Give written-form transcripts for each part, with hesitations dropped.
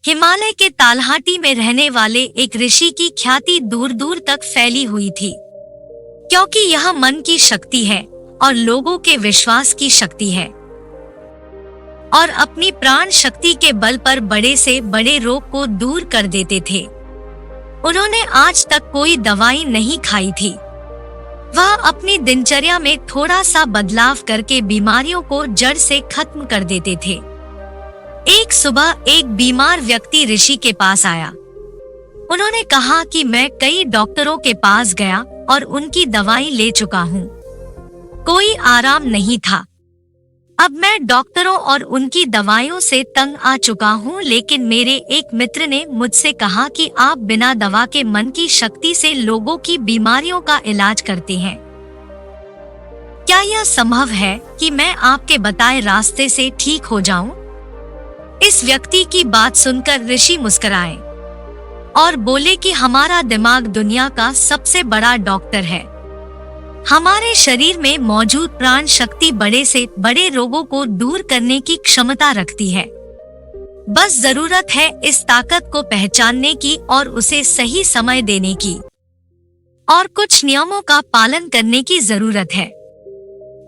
हिमालय के तालहाटी में रहने वाले एक ऋषि की ख्याति दूर दूर तक फैली हुई थी, क्योंकि यह मन की शक्ति है और लोगों के विश्वास की शक्ति है, और अपनी प्राण शक्ति के बल पर बड़े से बड़े रोग को दूर कर देते थे। उन्होंने आज तक कोई दवाई नहीं खाई थी। वह अपनी दिनचर्या में थोड़ा सा बदलाव करके बीमारियों को जड़ से खत्म कर देते थे। एक सुबह एक बीमार व्यक्ति ऋषि के पास आया। उन्होंने कहा कि मैं कई डॉक्टरों के पास गया और उनकी दवाई ले चुका हूँ, कोई आराम नहीं था। अब मैं डॉक्टरों और उनकी दवाइयों से तंग आ चुका हूँ, लेकिन मेरे एक मित्र ने मुझसे कहा कि आप बिना दवा के मन की शक्ति से लोगों की बीमारियों का इलाज करते हैं। क्या यह संभव है कि मैं आपके बताए रास्ते से ठीक हो जाऊं? इस व्यक्ति की बात सुनकर ऋषि मुस्कुराए और बोले कि हमारा दिमाग दुनिया का सबसे बड़ा डॉक्टर है। हमारे शरीर में मौजूद प्राण शक्ति बड़े से बड़े रोगों को दूर करने की क्षमता रखती है। बस जरूरत है इस ताकत को पहचानने की और उसे सही समय देने की, और कुछ नियमों का पालन करने की जरूरत है।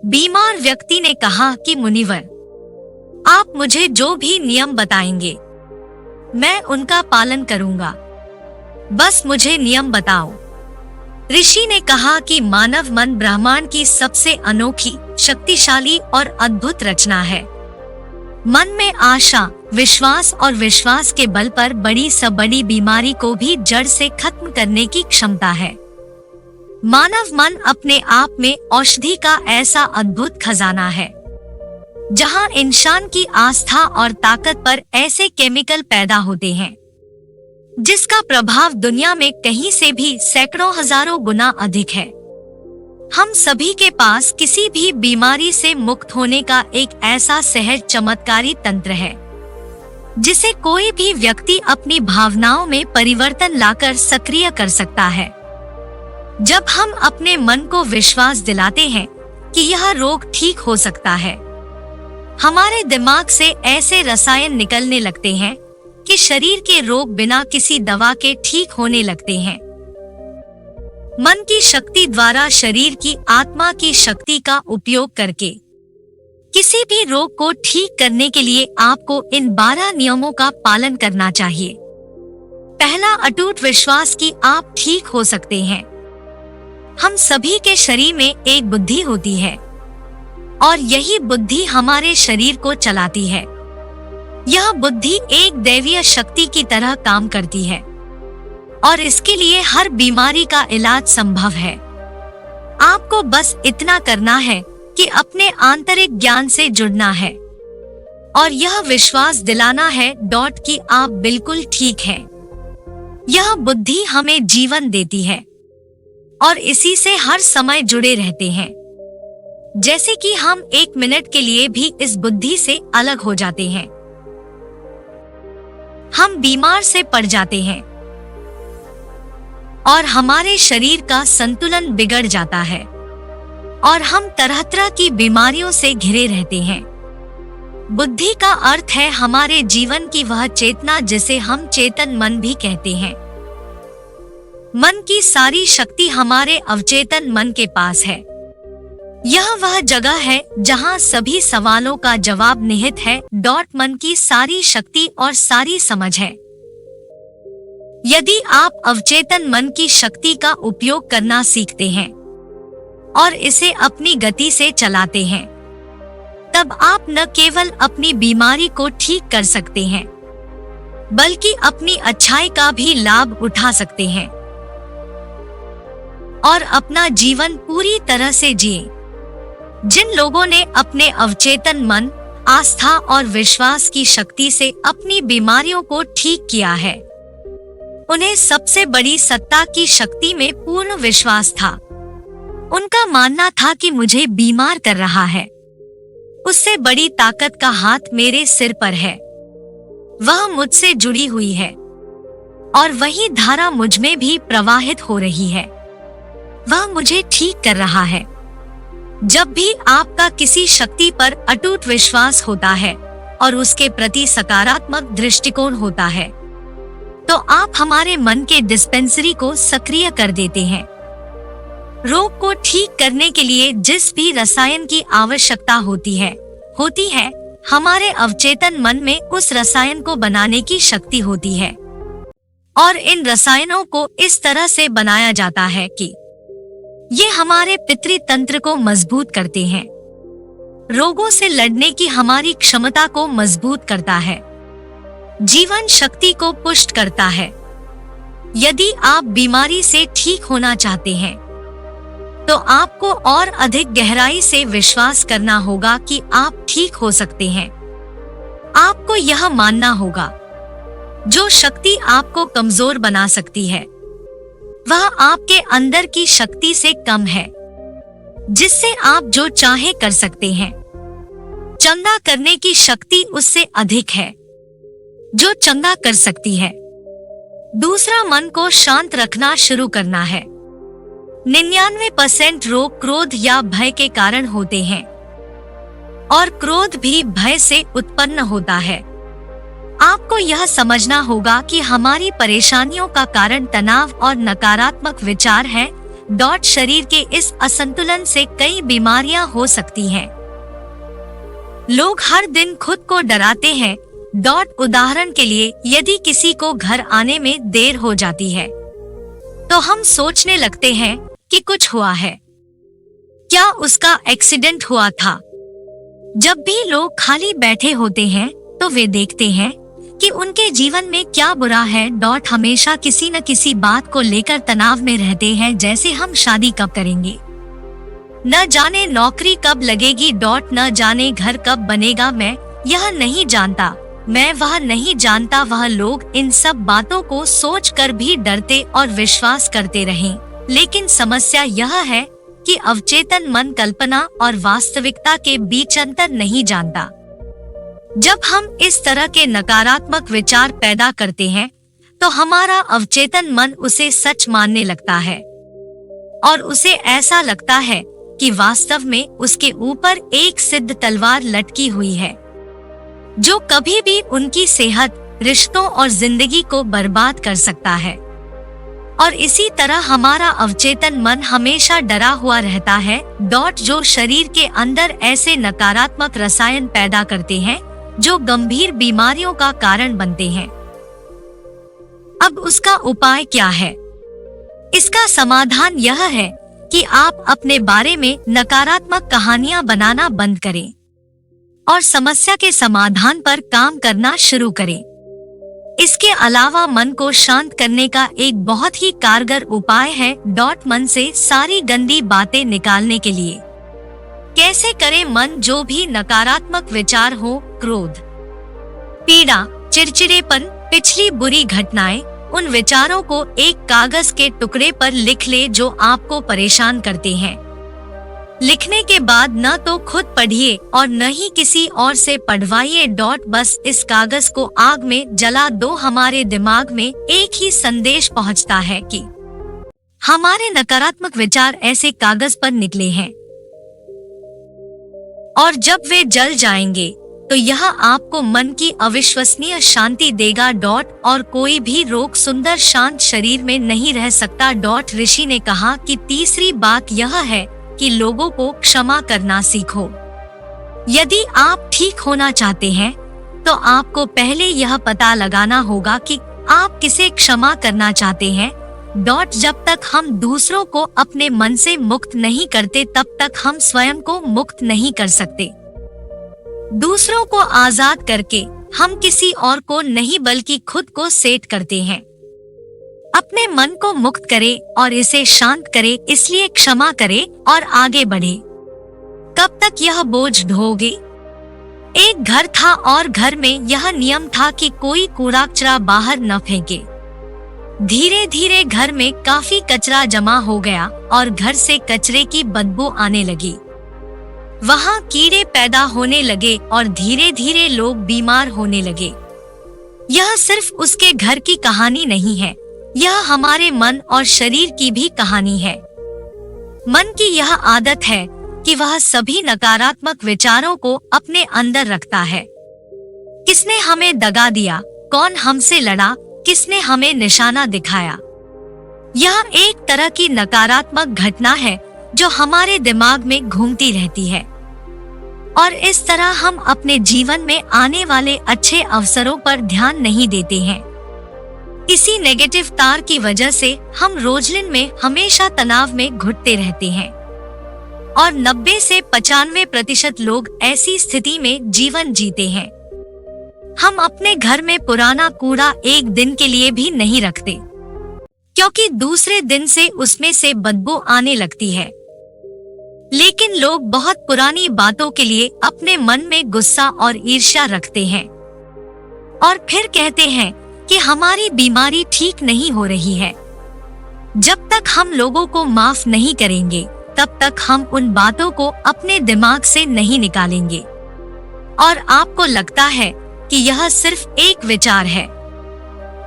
बीमार व्यक्ति ने कहा कि मुनिवर, आप मुझे जो भी नियम बताएंगे मैं उनका पालन करूंगा, बस मुझे नियम बताओ। ऋषि ने कहा कि मानव मन ब्रह्मांड की सबसे अनोखी, शक्तिशाली और अद्भुत रचना है। मन में आशा, विश्वास और विश्वास के बल पर बड़ी से बड़ी बीमारी को भी जड़ से खत्म करने की क्षमता है। मानव मन अपने आप में औषधि का ऐसा अद्भुत खजाना है, जहां इंसान की आस्था और ताकत पर ऐसे केमिकल पैदा होते हैं जिसका प्रभाव दुनिया में कहीं से भी सैकड़ों हजारों गुना अधिक है। हम सभी के पास किसी भी बीमारी से मुक्त होने का एक ऐसा सहज चमत्कारी तंत्र है, जिसे कोई भी व्यक्ति अपनी भावनाओं में परिवर्तन लाकर सक्रिय कर सकता है। जब हम अपने मन को विश्वास दिलाते हैं कि यह रोग ठीक हो सकता है, हमारे दिमाग से ऐसे रसायन निकलने लगते हैं कि शरीर के रोग बिना किसी दवा के ठीक होने लगते हैं। मन की शक्ति द्वारा शरीर की आत्मा की शक्ति का उपयोग करके किसी भी रोग को ठीक करने के लिए आपको इन 12 नियमों का पालन करना चाहिए। पहला, अटूट विश्वास कि आप ठीक हो सकते हैं। हम सभी के शरीर में एक बुद्धि होती है और यही बुद्धि हमारे शरीर को चलाती है। यह बुद्धि एक दैवीय शक्ति की तरह काम करती है और इसके लिए हर बीमारी का इलाज संभव है। आपको बस इतना करना है कि अपने आंतरिक ज्ञान से जुड़ना है और यह विश्वास दिलाना है कि आप बिल्कुल ठीक हैं। यह बुद्धि हमें जीवन देती है और इसी से हर समय जुड़े रहते हैं। जैसे कि हम 1 मिनट के लिए भी इस बुद्धि से अलग हो जाते हैं, हम बीमार से पड़ जाते हैं और हमारे शरीर का संतुलन बिगड़ जाता है और हम तरह तरह की बीमारियों से घिरे रहते हैं। बुद्धि का अर्थ है हमारे जीवन की वह चेतना जिसे हम चेतन मन भी कहते हैं। मन की सारी शक्ति हमारे अवचेतन मन के पास है। यह वह जगह है जहां सभी सवालों का जवाब निहित है। मन की सारी शक्ति और सारी समझ है। यदि आप अवचेतन मन की शक्ति का उपयोग करना सीखते हैं और इसे अपनी गति से चलाते हैं, तब आप न केवल अपनी बीमारी को ठीक कर सकते हैं, बल्कि अपनी अच्छाई का भी लाभ उठा सकते हैं और अपना जीवन पूरी तरह से जिए। जिन लोगों ने अपने अवचेतन मन, आस्था और विश्वास की शक्ति से अपनी बीमारियों को ठीक किया है, उन्हें सबसे बड़ी सत्ता की शक्ति में पूर्ण विश्वास था। उनका मानना था कि मुझे बीमार कर रहा है, उससे बड़ी ताकत का हाथ मेरे सिर पर है, वह मुझसे जुड़ी हुई है और वही धारा मुझ में भी प्रवाहित हो रही है, वह मुझे ठीक कर रहा है। जब भी आपका किसी शक्ति पर अटूट विश्वास होता है, और उसके प्रति सकारात्मक दृष्टिकोण होता है, तो आप हमारे मन के डिस्पेंसरी को सक्रिय कर देते हैं। रोग को ठीक करने के लिए जिस भी रसायन की आवश्यकता होती है, हमारे अवचेतन मन में उस रसायन को बनाने की शक्ति होती है। और इन रसायनों को इस तरह से बनाया जाता है कि ये हमारे पितृ तंत्र को मजबूत करते हैं, रोगों से लड़ने की हमारी क्षमता को मजबूत करता है, जीवन शक्ति को पुष्ट करता है। यदि आप बीमारी से ठीक होना चाहते हैं, तो आपको और अधिक गहराई से विश्वास करना होगा कि आप ठीक हो सकते हैं। आपको यह मानना होगा, जो शक्ति आपको कमजोर बना सकती है, वह आपके अंदर की शक्ति से कम है, जिससे आप जो चाहे कर सकते हैं। चंगा करने की शक्ति उससे अधिक है, जो चंगा कर सकती है। दूसरा, मन को शांत रखना शुरू करना है। 99% रोग क्रोध या भय के कारण होते हैं, और क्रोध भी भय से उत्पन्न होता है। आपको यह समझना होगा कि हमारी परेशानियों का कारण तनाव और नकारात्मक विचार है। शरीर के इस असंतुलन से कई बीमारियां हो सकती हैं। लोग हर दिन खुद को डराते हैं। उदाहरण के लिए, यदि किसी को घर आने में देर हो जाती है, तो हम सोचने लगते हैं कि कुछ हुआ है, क्या उसका एक्सीडेंट हुआ था। जब भी लोग खाली बैठे होते हैं, तो वे देखते हैं कि उनके जीवन में क्या बुरा है। हमेशा किसी न किसी बात को लेकर तनाव में रहते हैं, जैसे हम शादी कब करेंगे, न जाने नौकरी कब लगेगी, न जाने घर कब बनेगा, मैं यह नहीं जानता, मैं वह नहीं जानता। वह लोग इन सब बातों को सोचकर भी डरते और विश्वास करते रहें। लेकिन समस्या यह है कि अवचेतन मन कल्पना और वास्तविकता के बीच अंतर नहीं जानता। जब हम इस तरह के नकारात्मक विचार पैदा करते हैं, तो हमारा अवचेतन मन उसे सच मानने लगता है, और उसे ऐसा लगता है कि वास्तव में उसके ऊपर एक सिद्ध तलवार लटकी हुई है, जो कभी भी उनकी सेहत, रिश्तों और जिंदगी को बर्बाद कर सकता है। और इसी तरह हमारा अवचेतन मन हमेशा डरा हुआ रहता है। जो शरीर के अंदर ऐसे नकारात्मक रसायन पैदा करते हैं, जो गंभीर बीमारियों का कारण बनते हैं। अब उसका उपाय क्या है? इसका समाधान यह है कि आप अपने बारे में नकारात्मक कहानियां बनाना बंद करें और समस्या के समाधान पर काम करना शुरू करें। इसके अलावा मन को शांत करने का एक बहुत ही कारगर उपाय है मन से सारी गंदी बातें निकालने के लिए। कैसे करें? मन जो भी नकारात्मक विचार हो, क्रोध, पीड़ा, चिड़चिड़ेपन, पिछली बुरी घटनाएं, उन विचारों को एक कागज के टुकड़े पर लिख ले जो आपको परेशान करते हैं। लिखने के बाद न तो खुद पढ़िए और न ही किसी और से पढ़वाइए। बस इस कागज को आग में जला दो। हमारे दिमाग में एक ही संदेश पहुंचता है कि हमारे नकारात्मक विचार ऐसे कागज पर निकले हैं, और जब वे जल जाएंगे तो यह आपको मन की अविश्वसनीय शांति देगा। और कोई भी रोग सुंदर शांत शरीर में नहीं रह सकता। ऋषि ने कहा कि तीसरी बात यह है कि लोगों को क्षमा करना सीखो। यदि आप ठीक होना चाहते हैं, तो आपको पहले यह पता लगाना होगा कि आप किसे क्षमा करना चाहते हैं। जब तक हम दूसरों को अपने मन से मुक्त नहीं करते, तब तक हम स्वयं को मुक्त नहीं कर सकते। दूसरों को आजाद करके हम किसी और को नहीं बल्कि खुद को सेट करते हैं। अपने मन को मुक्त करें और इसे शांत करें। इसलिए क्षमा करें और आगे बढ़े। कब तक यह बोझ ढोओगे? एक घर था और घर में यह नियम था कि कोई कूड़ा कचरा बाहर न फेंके। धीरे धीरे घर में काफी कचरा जमा हो गया और घर से कचरे की बदबू आने लगी। वहाँ कीड़े पैदा होने लगे और धीरे धीरे लोग बीमार होने लगे। यह सिर्फ उसके घर की कहानी नहीं है, यह हमारे मन और शरीर की भी कहानी है। मन की यह आदत है कि वह सभी नकारात्मक विचारों को अपने अंदर रखता है। किसने हमें दगा दिया, कौन हमसे लड़ा, किसने हमें निशाना दिखाया। यह एक तरह की नकारात्मक घटना है जो हमारे दिमाग में घूमती रहती है और इस तरह हम अपने जीवन में आने वाले अच्छे अवसरों पर ध्यान नहीं देते हैं। इसी नेगेटिव तार की वजह से हम रोजलिन में हमेशा तनाव में घुटते रहते हैं और 90 से 95% लोग ऐसी स्थिति में जीवन जीते हैं। हम अपने घर में पुराना कूड़ा एक दिन के लिए भी नहीं रखते क्योंकि दूसरे दिन से उसमें से बदबू आने लगती है। लेकिन लोग बहुत पुरानी बातों के लिए अपने मन में गुस्सा और ईर्ष्या रखते हैं और फिर कहते हैं कि हमारी बीमारी ठीक नहीं हो रही है। जब तक हम लोगों को माफ नहीं करेंगे तब तक हम उन बातों को अपने दिमाग से नहीं निकालेंगे और आपको लगता है कि यह सिर्फ एक विचार है,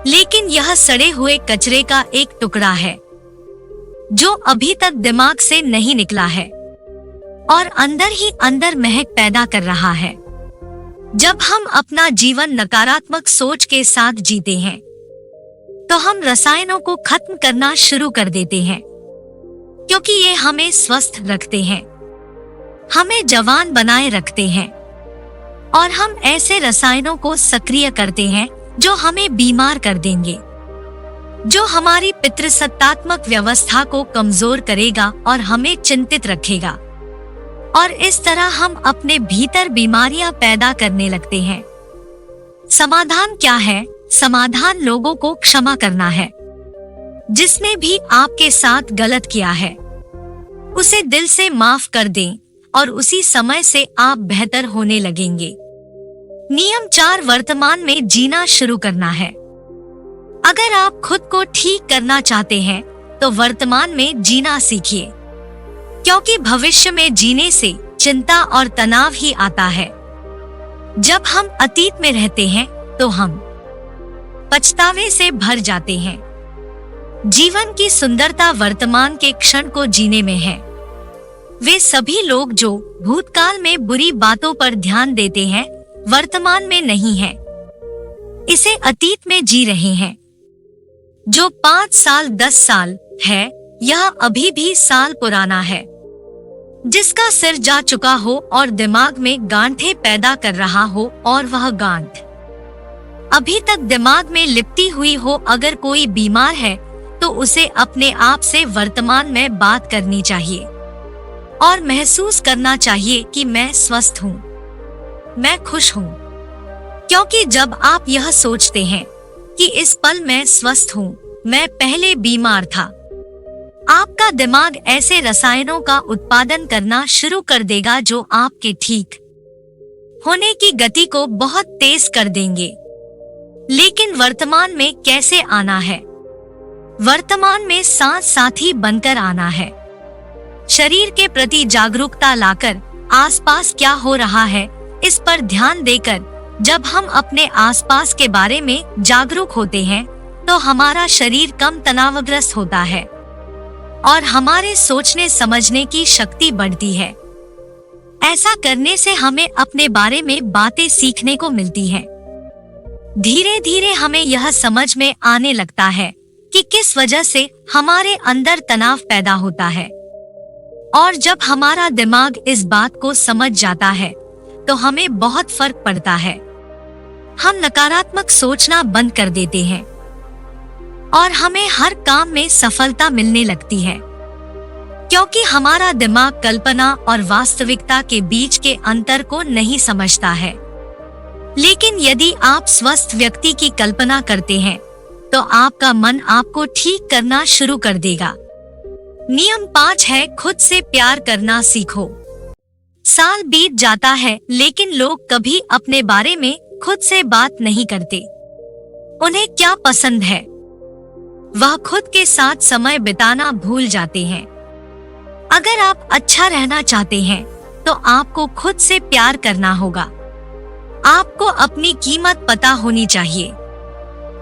लेकिन यह सड़े हुए कचरे का एक टुकड़ा है जो अभी तक दिमाग से नहीं निकला है और अंदर ही अंदर महक पैदा कर रहा है। जब हम अपना जीवन नकारात्मक सोच के साथ जीते हैं तो हम रसायनों को खत्म करना शुरू कर देते हैं क्योंकि ये हमें स्वस्थ रखते हैं, हमें जवान बनाए रखते हैं और हम ऐसे रसायनों को सक्रिय करते हैं जो हमें बीमार कर देंगे, जो हमारी पितृसत्तात्मक व्यवस्था को कमजोर करेगा और हमें चिंतित रखेगा और इस तरह हम अपने भीतर बीमारियां पैदा करने लगते हैं। समाधान क्या है? समाधान लोगों को क्षमा करना है। जिसने भी आपके साथ गलत किया है उसे दिल से माफ कर दें और उसी समय से आप बेहतर होने लगेंगे। नियम 4, वर्तमान में जीना शुरू करना है। अगर आप खुद को ठीक करना चाहते हैं तो वर्तमान में जीना सीखिए, क्योंकि भविष्य में जीने से चिंता और तनाव ही आता है। जब हम अतीत में रहते हैं तो हम पछतावे से भर जाते हैं। जीवन की सुंदरता वर्तमान के क्षण को जीने में है। वे सभी लोग जो भूतकाल में बुरी बातों पर ध्यान देते हैं वर्तमान में नहीं है, इसे अतीत में जी रहे हैं। जो 5 साल 10 साल है यह अभी भी साल पुराना है। जिसका सिर जा चुका हो और दिमाग में गांठें पैदा कर रहा हो और वह गांठ अभी तक दिमाग में लिपटी हुई हो, अगर कोई बीमार है तो उसे अपने आप से वर्तमान में बात करनी चाहिए और महसूस करना चाहिए कि मैं स्वस्थ हूँ, मैं खुश हूँ। क्योंकि जब आप यह सोचते हैं कि इस पल मैं स्वस्थ हूँ, मैं पहले बीमार था, आपका दिमाग ऐसे रसायनों का उत्पादन करना शुरू कर देगा जो आपके ठीक होने की गति को बहुत तेज कर देंगे। लेकिन वर्तमान में कैसे आना है? वर्तमान में साथ साथी बनकर आना है। शरीर के प्रति जागरूकता लाकर आसपास क्या हो रहा है इस पर ध्यान देकर जब हम अपने आसपास के बारे में जागरूक होते हैं तो हमारा शरीर कम तनावग्रस्त होता है और हमारे सोचने समझने की शक्ति बढ़ती है। ऐसा करने से हमें अपने बारे में बातें सीखने को मिलती हैं। धीरे धीरे हमें यह समझ में आने लगता है कि किस वजह से हमारे अंदर तनाव पैदा होता है और जब हमारा दिमाग इस बात को समझ जाता है तो हमें बहुत फर्क पड़ता है। हम नकारात्मक सोचना बंद कर देते हैं और हमें हर काम में सफलता मिलने लगती है, क्योंकि हमारा दिमाग कल्पना और वास्तविकता के बीच के अंतर को नहीं समझता है। लेकिन यदि आप स्वस्थ व्यक्ति की कल्पना करते हैं तो आपका मन आपको ठीक करना शुरू कर देगा। नियम 5 है, खुद से प्यार करना सीखो। साल बीत जाता है लेकिन लोग कभी अपने बारे में खुद से बात नहीं करते। उन्हें क्या पसंद है वह खुद के साथ समय बिताना भूल जाते हैं। अगर आप अच्छा रहना चाहते हैं तो आपको खुद से प्यार करना होगा। आपको अपनी कीमत पता होनी चाहिए।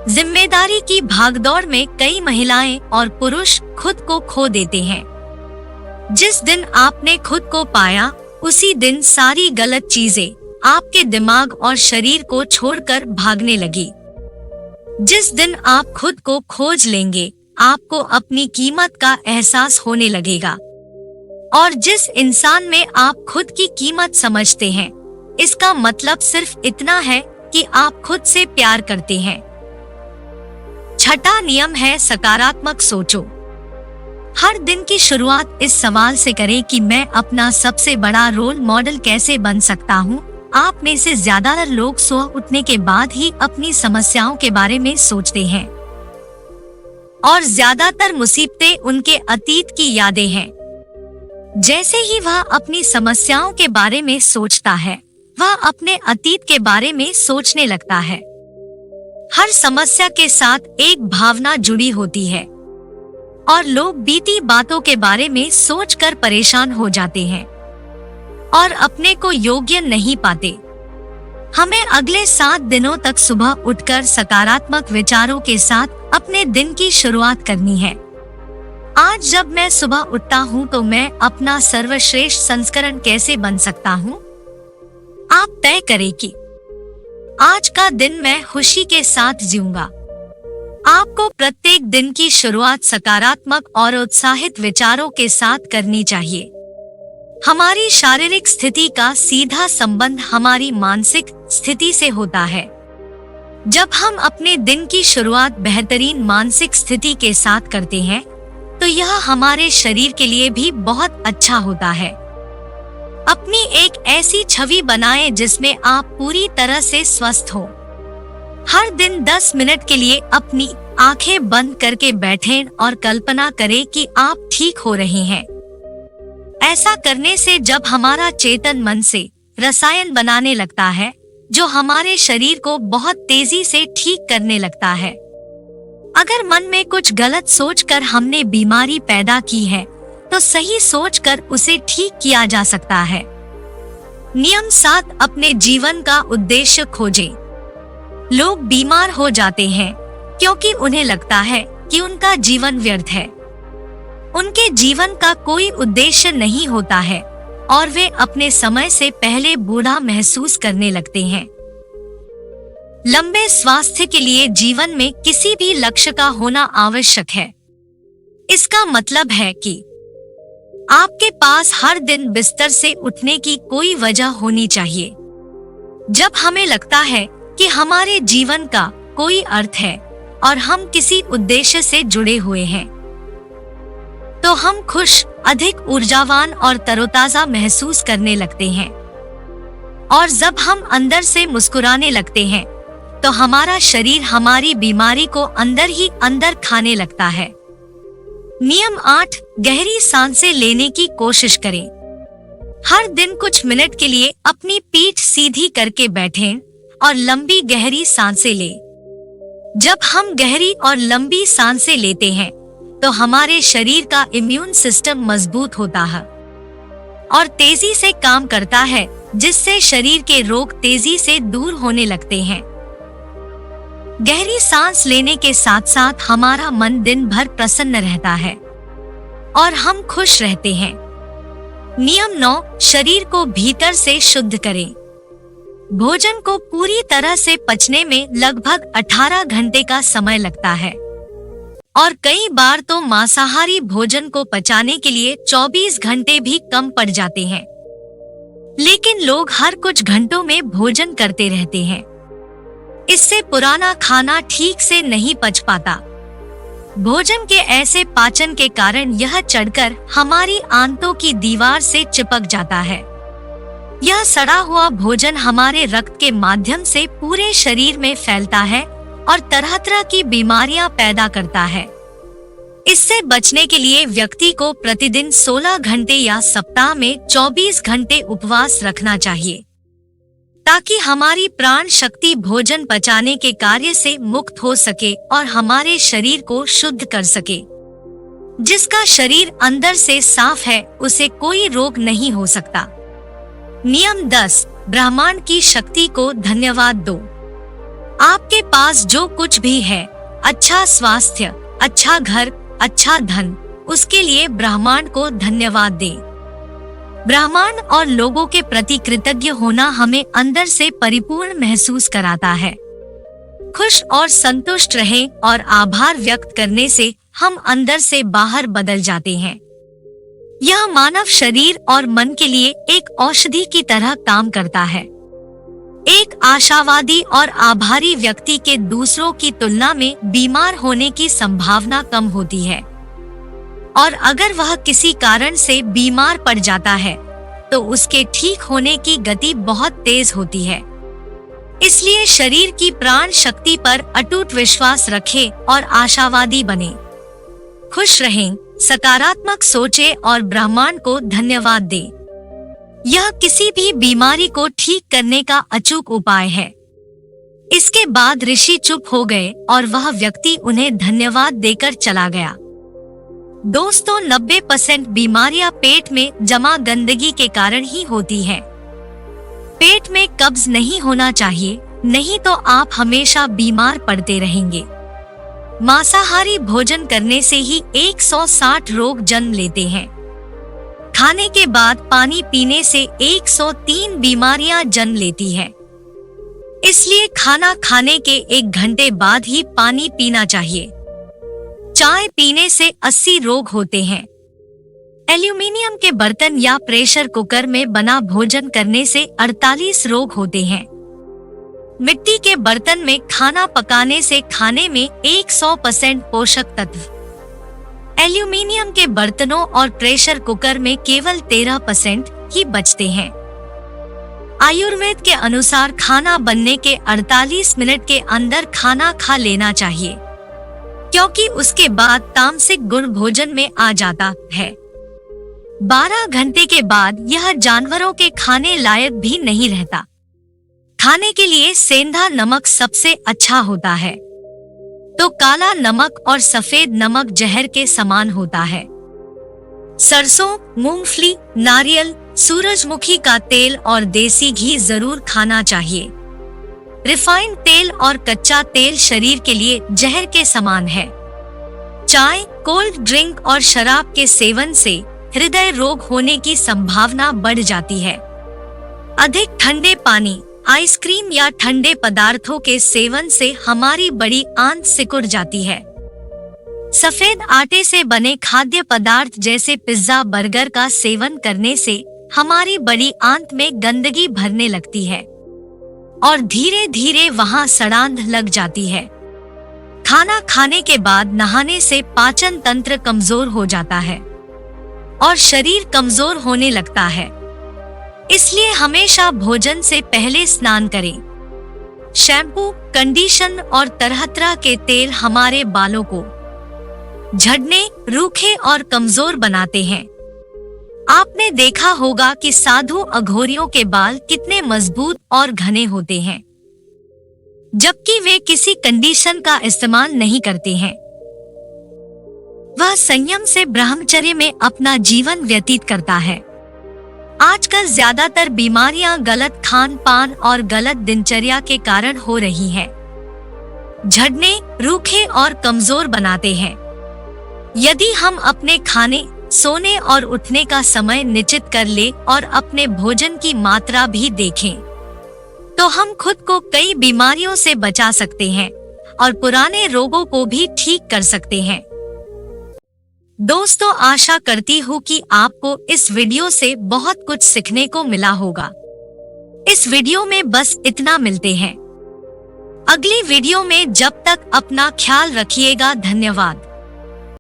जिम्मेदारी की भागदौड़ में कई महिलाएं और पुरुष खुद को खो देते हैं। जिस दिन आपने खुद को पाया उसी दिन सारी गलत चीजें आपके दिमाग और शरीर को छोड़कर भागने लगी। जिस दिन आप खुद को खोज लेंगे, आपको अपनी कीमत का एहसास होने लगेगा। और जिस इंसान में आप खुद की कीमत समझते हैं, इसका मतलब सिर्फ इतना है कि आप खुद से प्यार करते हैं। छठा नियम है सकारात्मक सोचो। हर दिन की शुरुआत इस सवाल से करें कि मैं अपना सबसे बड़ा रोल मॉडल कैसे बन सकता हूँ। आप में से ज्यादातर लोग सुबह उठने के बाद ही अपनी समस्याओं के बारे में सोचते हैं और ज्यादातर मुसीबतें उनके अतीत की यादें हैं। जैसे ही वह अपनी समस्याओं के बारे में सोचता है, वह अपने अतीत के बारे में सोचने लगता है। हर समस्या के साथ एक भावना जुड़ी होती है और लोग बीती बातों के बारे में सोचकर परेशान हो जाते हैं और अपने को योग्य नहीं पाते। हमें अगले 7 दिनों तक सुबह उठकर सकारात्मक विचारों के साथ अपने दिन की शुरुआत करनी है। आज जब मैं सुबह उठता हूँ तो मैं अपना सर्वश्रेष्ठ संस्करण कैसे बन सकता हूँ। आप तय करें कि आज का दिन मैं खुशी के साथ जीऊंगा। आपको प्रत्येक दिन की शुरुआत सकारात्मक और उत्साहित विचारों के साथ करनी चाहिए। हमारी शारीरिक स्थिति का सीधा संबंध हमारी मानसिक स्थिति से होता है। जब हम अपने दिन की शुरुआत बेहतरीन मानसिक स्थिति के साथ करते हैं, तो यह हमारे शरीर के लिए भी बहुत अच्छा होता है। अपनी एक ऐसी छवि बनाएं जिसमें आप पूरी तरह से स्वस्थ हो। हर दिन 10 मिनट के लिए अपनी आंखें बंद करके बैठें और कल्पना करें कि आप ठीक हो रहे हैं। ऐसा करने से जब हमारा चेतन मन से रसायन बनाने लगता है, जो हमारे शरीर को बहुत तेजी से ठीक करने लगता है। अगर मन में कुछ गलत सोचकर हमने बीमारी पैदा की है, तो सही सोचकर उसे ठीक किया जा सकता है। नियम 7, अपने जीवन का उद्देश्य खोजें। लोग बीमार हो जाते हैं क्योंकि उन्हें लगता है कि उनका जीवन व्यर्थ है। उनके जीवन का कोई उद्देश्य नहीं होता है और वे अपने समय से पहले बूढ़ा महसूस करने लगते हैं। लंबे स्वास्थ्य के लिए जीवन में किसी भी लक्ष्य का होना आवश्यक है। इसका मतलब है कि आपके पास हर दिन बिस्तर से उठने की कोई वजह होनी चाहिए। जब हमें लगता है कि हमारे जीवन का कोई अर्थ है और हम किसी उद्देश्य से जुड़े हुए हैं, तो हम खुश, अधिक ऊर्जावान और तरोताजा महसूस करने लगते हैं। और जब हम अंदर से मुस्कुराने लगते हैं, तो हमारा शरीर हमारी बीमारी को अंदर ही अंदर खाने लगता है। नियम 8, गहरी सांसें लेने की कोशिश करें। हर दिन कुछ मिनट के लिए अपनी पीठ सीधी करके बैठें और लंबी गहरी सांसें लें। जब हम गहरी और लंबी सांसें लेते हैं, तो हमारे शरीर का इम्यून सिस्टम मजबूत होता है और तेजी से काम करता है, जिससे शरीर के रोग तेजी से दूर होने लगते हैं। गहरी सांस लेने के साथ साथ हमारा मन दिन भर प्रसन्न रहता है और हम खुश रहते हैं। नियम 9, शरीर को भीतर से शुद्ध करें। भोजन को पूरी तरह से पचने में लगभग 18 घंटे का समय लगता है और कई बार तो मांसाहारी भोजन को पचाने के लिए 24 घंटे भी कम पड़ जाते हैं। लेकिन लोग हर कुछ घंटों में भोजन करते रहते हैं। इससे पुराना खाना ठीक से नहीं पच पाता। भोजन के ऐसे पाचन के कारण यह चढ़कर हमारी आंतों की दीवार से चिपक जाता है। यह सड़ा हुआ भोजन हमारे रक्त के माध्यम से पूरे शरीर में फैलता है और तरह तरह की बीमारियां पैदा करता है। इससे बचने के लिए व्यक्ति को प्रतिदिन 16 घंटे या सप्ताह में 24 घंटे उपवास रखना चाहिए, ताकि हमारी प्राण शक्ति भोजन पचाने के कार्य से मुक्त हो सके और हमारे शरीर को शुद्ध कर सके। जिसका शरीर अंदर से साफ है, उसे कोई रोग नहीं हो सकता। नियम 10, ब्रह्मांड की शक्ति को धन्यवाद दो। आपके पास जो कुछ भी है, अच्छा स्वास्थ्य, अच्छा घर, अच्छा धन, उसके लिए ब्रह्मांड को धन्यवाद दें। ब्रह्मांड और लोगों के प्रति कृतज्ञ होना हमें अंदर से परिपूर्ण महसूस कराता है। खुश और संतुष्ट रहें और आभार व्यक्त करने से हम अंदर से बाहर बदल जाते हैं। यह मानव शरीर और मन के लिए एक औषधि की तरह काम करता है। एक आशावादी और आभारी व्यक्ति के दूसरों की तुलना में बीमार होने की संभावना कम होती है, और अगर वह किसी कारण से बीमार पड़ जाता है तो उसके ठीक होने की गति बहुत तेज होती है। इसलिए शरीर की प्राण शक्ति पर अटूट विश्वास रखें और आशावादी बनें। खुश रहें, सकारात्मक सोचें और ब्रह्मांड को धन्यवाद दें। यह किसी भी बीमारी को ठीक करने का अचूक उपाय है। इसके बाद ऋषि चुप हो गए और वह व्यक्ति उन्हें धन्यवाद देकर चला गया। दोस्तों, 90% बीमारियां पेट में जमा गंदगी के कारण ही होती है। पेट में कब्ज नहीं होना चाहिए, नहीं तो आप हमेशा बीमार पड़ते रहेंगे। मांसाहारी भोजन करने से ही 160 रोग जन्म लेते हैं। खाने के बाद पानी पीने से 103 बीमारियां जन्म लेती है। इसलिए खाना खाने के 1 घंटे बाद ही पानी पीना चाहिए। चाय पीने से 80 रोग होते हैं। एल्यूमीनियम के बर्तन या प्रेशर कुकर में बना भोजन करने से 48 रोग होते हैं। मिट्टी के बर्तन में खाना पकाने से खाने में 100% पोषक तत्व, एल्यूमीनियम के बर्तनों और प्रेशर कुकर में केवल 13% ही बचते हैं। आयुर्वेद के अनुसार खाना बनने के 48 मिनट के अंदर खाना खा लेना चाहिए, क्योंकि उसके बाद तामसिक गुण भोजन में आ जाता है। 12 घंटे के बाद यह जानवरों के खाने लायक भी नहीं रहता। खाने के लिए सेंधा नमक सबसे अच्छा होता है, तो काला नमक और सफेद नमक जहर के समान होता है। सरसों, मूंगफली, नारियल, सूरजमुखी का तेल और देसी घी जरूर खाना चाहिए। रिफाइंड तेल और कच्चा तेल शरीर के लिए जहर के समान है। चाय, कोल्ड ड्रिंक और शराब के सेवन से हृदय रोग होने की संभावना बढ़ जाती है। अधिक ठंडे पानी, आइसक्रीम या ठंडे पदार्थों के सेवन से हमारी बड़ी आंत सिकुड़ जाती है। सफेद आटे से बने खाद्य पदार्थ जैसे पिज्जा, बर्गर का सेवन करने से हमारी बड़ी आंत में गंदगी भरने लगती है और धीरे धीरे वहां सड़ांध लग जाती है। खाना खाने के बाद नहाने से पाचन तंत्र कमजोर हो जाता है और शरीर कमजोर होने लगता है। इसलिए हमेशा भोजन से पहले स्नान करें। शैम्पू, कंडीशन और तरह-तरह के तेल हमारे बालों को झड़ने, रूखे और कमजोर बनाते हैं। आपने देखा होगा कि साधु अघोरियों के बाल कितने मजबूत और घने होते हैं, जबकि वे किसी कंडीशन का इस्तेमाल नहीं करते हैं। वह संयम से ब्रह्मचर्य में अपना जीवन व्यतीत करता है। आजकल ज्यादातर बीमारियां गलत खान पान और गलत दिनचर्या के कारण हो रही हैं। झड़ने, रूखे और कमजोर बनाते हैं। यदि हम अपने खाने, सोने और उठने का समय निश्चित कर ले और अपने भोजन की मात्रा भी देखें, तो हम खुद को कई बीमारियों से बचा सकते हैं और पुराने रोगों को भी ठीक कर सकते हैं। दोस्तों, आशा करती हूँ कि आपको इस वीडियो से बहुत कुछ सीखने को मिला होगा। इस वीडियो में बस इतना, मिलते हैं अगली वीडियो में। जब तक अपना ख्याल रखिएगा। धन्यवाद।